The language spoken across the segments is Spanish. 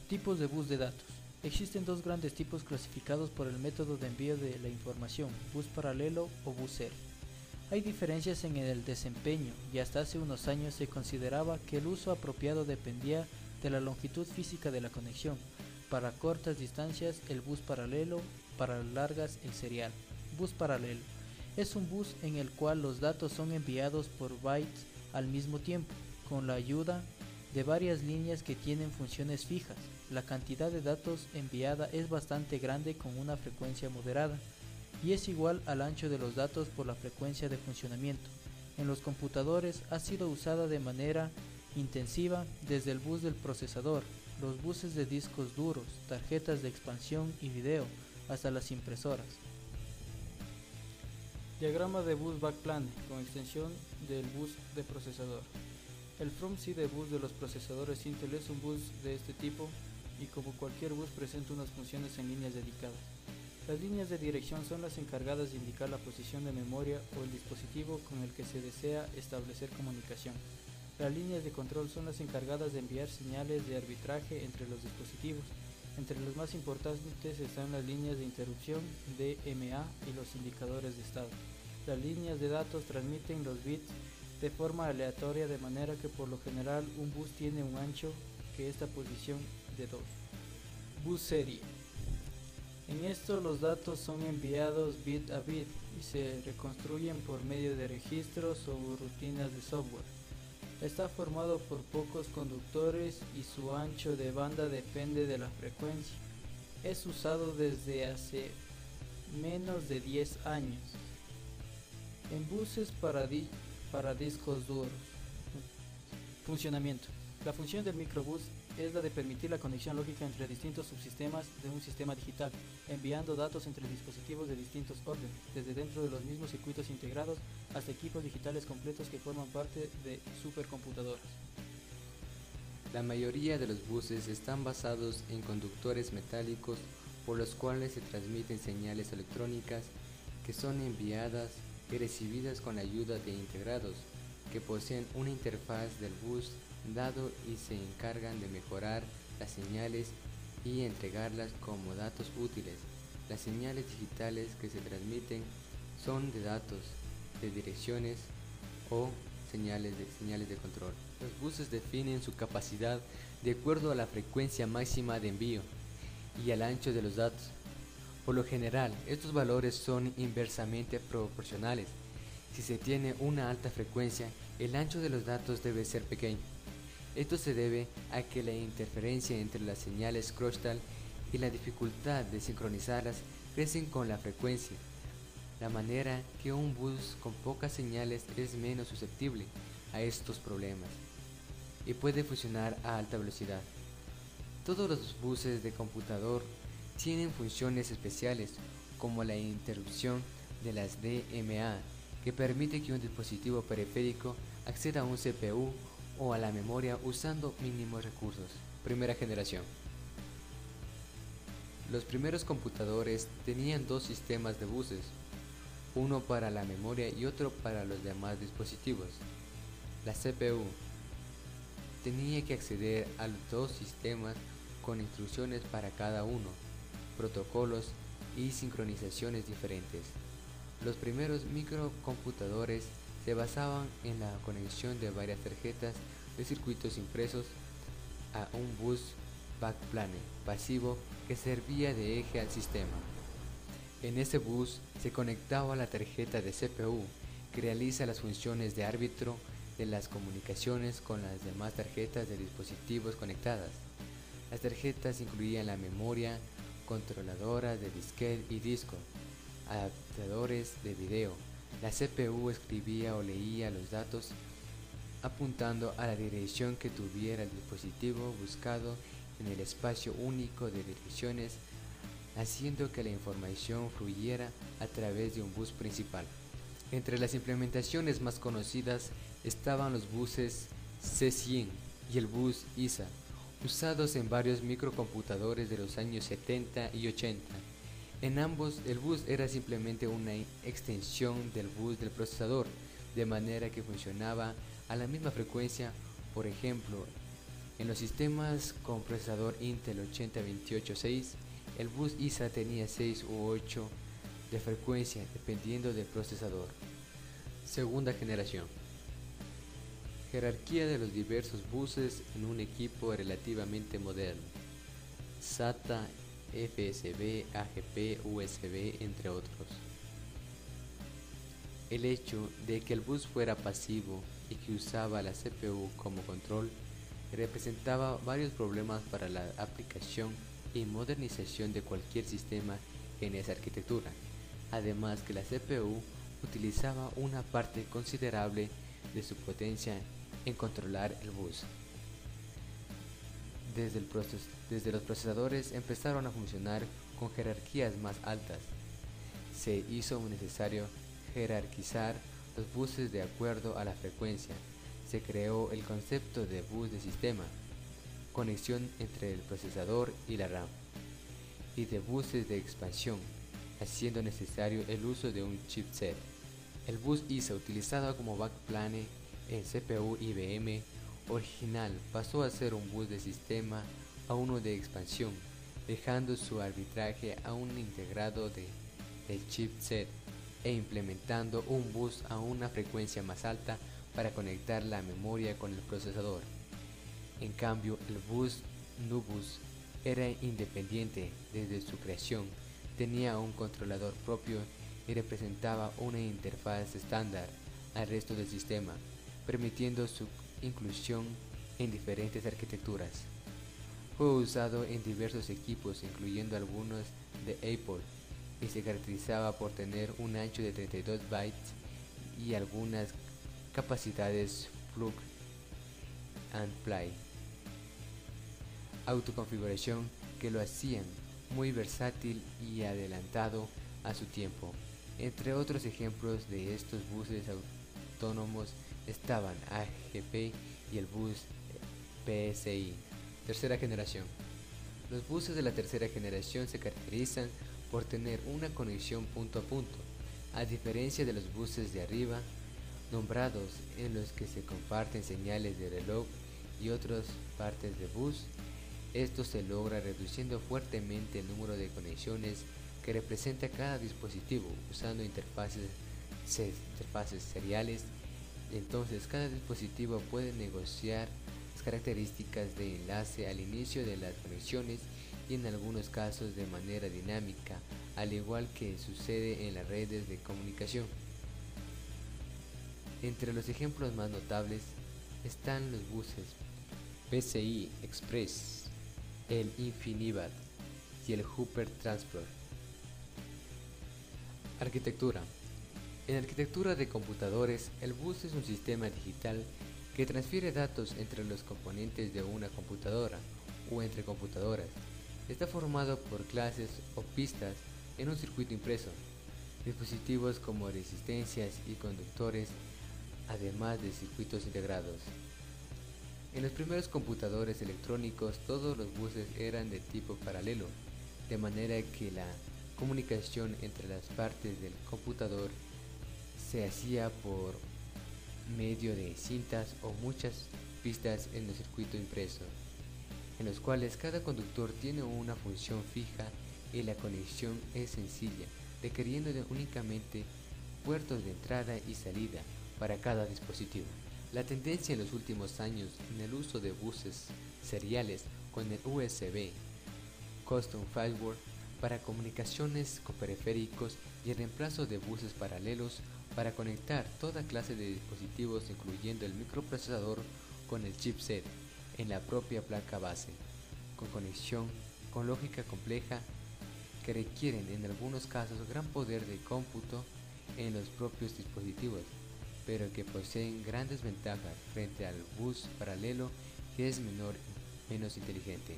Tipos de bus de datos. Existen dos grandes tipos clasificados por el método de envío de la información, bus paralelo o bus serial. Hay diferencias en el desempeño y hasta hace unos años se consideraba que el uso apropiado dependía de la longitud física de la conexión. Para cortas distancias el bus paralelo, para largas el serial. Bus paralelo es un bus en el cual los datos son enviados por bytes al mismo tiempo, con la ayuda de varias líneas que tienen funciones fijas. La cantidad de datos enviada es bastante grande con una frecuencia moderada y es igual al ancho de los datos por la frecuencia de funcionamiento. En los computadores ha sido usada de manera intensiva desde el bus del procesador, los buses de discos duros, tarjetas de expansión y video, hasta las impresoras. Diagrama de bus backplane con extensión del bus de procesador. El From-C de bus de los procesadores Intel es un bus de este tipo y como cualquier bus presenta unas funciones en líneas dedicadas. Las líneas de dirección son las encargadas de indicar la posición de memoria o el dispositivo con el que se desea establecer comunicación. Las líneas de control son las encargadas de enviar señales de arbitraje entre los dispositivos. Entre los más importantes están las líneas de interrupción, DMA, y los indicadores de estado. Las líneas de datos transmiten los bits de forma aleatoria, de manera que por lo general un bus tiene un ancho que esta posición de 2. Bus serie. En esto los datos son enviados bit a bit y se reconstruyen por medio de registros o rutinas de software. Está formado por pocos conductores y su ancho de banda depende de la frecuencia. Es usado desde hace menos de 10 años en buses para discos duros. Funcionamiento. La función del microbús es la de permitir la conexión lógica entre distintos subsistemas de un sistema digital, enviando datos entre dispositivos de distintos órdenes, desde dentro de los mismos circuitos integrados hasta equipos digitales completos que forman parte de supercomputadoras. La mayoría de los buses están basados en conductores metálicos por los cuales se transmiten señales electrónicas que son enviadas y recibidas con la ayuda de integrados que poseen una interfaz del bus dado y se encargan de mejorar las señales y entregarlas como datos útiles. Las señales digitales que se transmiten son de datos, de direcciones o señales de control. Los buses definen su capacidad de acuerdo a la frecuencia máxima de envío y al ancho de los datos. Por lo general, estos valores son inversamente proporcionales. Si se tiene una alta frecuencia, el ancho de los datos debe ser pequeño. Esto se debe a que la interferencia entre las señales crosstalk y la dificultad de sincronizarlas crecen con la frecuencia, de manera que un bus con pocas señales es menos susceptible a estos problemas y puede funcionar a alta velocidad. Todos los buses de computador tienen funciones especiales como la interrupción de las DMA, que permite que un dispositivo periférico acceda a un CPU o a la memoria usando mínimos recursos. Primera generación. Los primeros computadores tenían dos sistemas de buses, uno para la memoria y otro para los demás dispositivos. La CPU tenía que acceder a los dos sistemas con instrucciones para cada uno, protocolos y sincronizaciones diferentes. Los primeros microcomputadores se basaban en la conexión de varias tarjetas de circuitos impresos a un bus backplane pasivo que servía de eje al sistema. En ese bus se conectaba la tarjeta de CPU que realiza las funciones de árbitro de las comunicaciones con las demás tarjetas de dispositivos conectadas. Las tarjetas incluían la memoria, controladoras de disquete y disco, adaptadores de video. La CPU escribía o leía los datos apuntando a la dirección que tuviera el dispositivo buscado en el espacio único de direcciones, haciendo que la información fluyera a través de un bus principal. Entre las implementaciones más conocidas estaban los buses C100 y el bus ISA, usados en varios microcomputadores de los años 70 y 80. En ambos, el bus era simplemente una extensión del bus del procesador, de manera que funcionaba a la misma frecuencia. Por ejemplo, En los sistemas con procesador Intel 8028-6, el bus ISA tenía 6 u 8 de frecuencia dependiendo del procesador. Segunda generación. Jerarquía de los diversos buses en un equipo relativamente moderno. SATA, FSB, AGP, USB, entre otros. El hecho de que el bus fuera pasivo y que usaba la CPU como control representaba varios problemas para la aplicación y modernización de cualquier sistema en esa arquitectura, además que la CPU utilizaba una parte considerable de su potencia en controlar el bus. Desde los procesadores empezaron a funcionar con jerarquías más altas. Se hizo necesario jerarquizar los buses de acuerdo a la frecuencia. Se creó el concepto de bus de sistema, conexión entre el procesador y la RAM, y de buses de expansión, haciendo necesario el uso de un chipset. El bus ISA utilizado como backplane en CPU IBM original pasó a ser un bus de sistema a uno de expansión, dejando su arbitraje a un integrado del chipset e implementando un bus a una frecuencia más alta para conectar la memoria con el procesador. En cambio, el bus NUBUS era independiente desde su creación, tenía un controlador propio y representaba una interfaz estándar al resto del sistema, permitiendo su inclusión en diferentes arquitecturas. Fue usado en diversos equipos, incluyendo algunos de Apple, y se caracterizaba por tener un ancho de 32 bytes y algunas capacidades plug and play, autoconfiguración que lo hacían muy versátil y adelantado a su tiempo. Entre otros ejemplos de estos buses autónomos estaban AGP y el bus PSI. Tercera generación. Los buses de la tercera generación se caracterizan por tener una conexión punto a punto, a diferencia de los buses de arriba, nombrados, en los que se comparten señales de reloj y otras partes de bus. Esto se logra reduciendo fuertemente el número de conexiones que representa cada dispositivo usando interfaces seriales. Entonces cada dispositivo puede negociar las características de enlace al inicio de las conexiones y en algunos casos de manera dinámica, al igual que sucede en las redes de comunicación. Entre los ejemplos más notables están los buses PCI Express, el InfiniBand y el Hopper Transport. Arquitectura. En arquitectura de computadores, el bus es un sistema digital que transfiere datos entre los componentes de una computadora o entre computadoras. Está formado por clases o pistas en un circuito impreso, dispositivos como resistencias y conductores, además de circuitos integrados. En los primeros computadores electrónicos, todos los buses eran de tipo paralelo, de manera que la comunicación entre las partes del computador se hacía por medio de cintas o muchas pistas en el circuito impreso, en los cuales cada conductor tiene una función fija y la conexión es sencilla, requiriendo únicamente puertos de entrada y salida para cada dispositivo. La tendencia en los últimos años en el uso de buses seriales con el USB, Custom Firewall, para comunicaciones con periféricos y el reemplazo de buses paralelos para conectar toda clase de dispositivos, incluyendo el microprocesador con el chipset en la propia placa base, con conexión con lógica compleja que requieren en algunos casos gran poder de cómputo en los propios dispositivos, pero que poseen grandes ventajas frente al bus paralelo que es menos inteligente.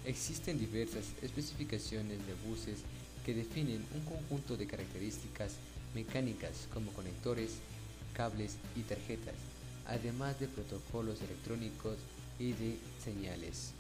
Existen diversas especificaciones de buses que definen un conjunto de características mecánicas como conectores, cables y tarjetas, además de protocolos electrónicos y de señales.